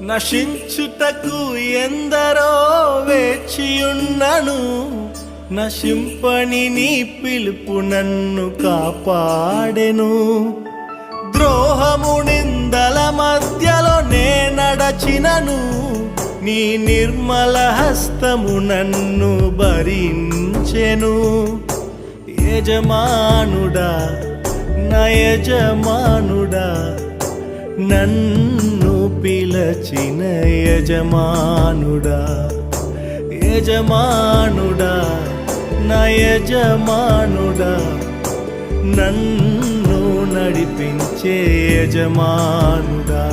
నశించుటకు ఎందరో వేచియున్నను, నశింపని నీ పిలుపు నన్ను కాపాడెను. ద్రోహము నిందల మధ్యలో నే నడచినను, నీ నిర్మల హస్తము నన్ను భరించెను. యజమానుడా నా యజమానుడా, నన్ను పిలచిన యజమానుడా, యజమానుడా నా యజమానుడా, నన్ను నడిపించే యజమానుడా.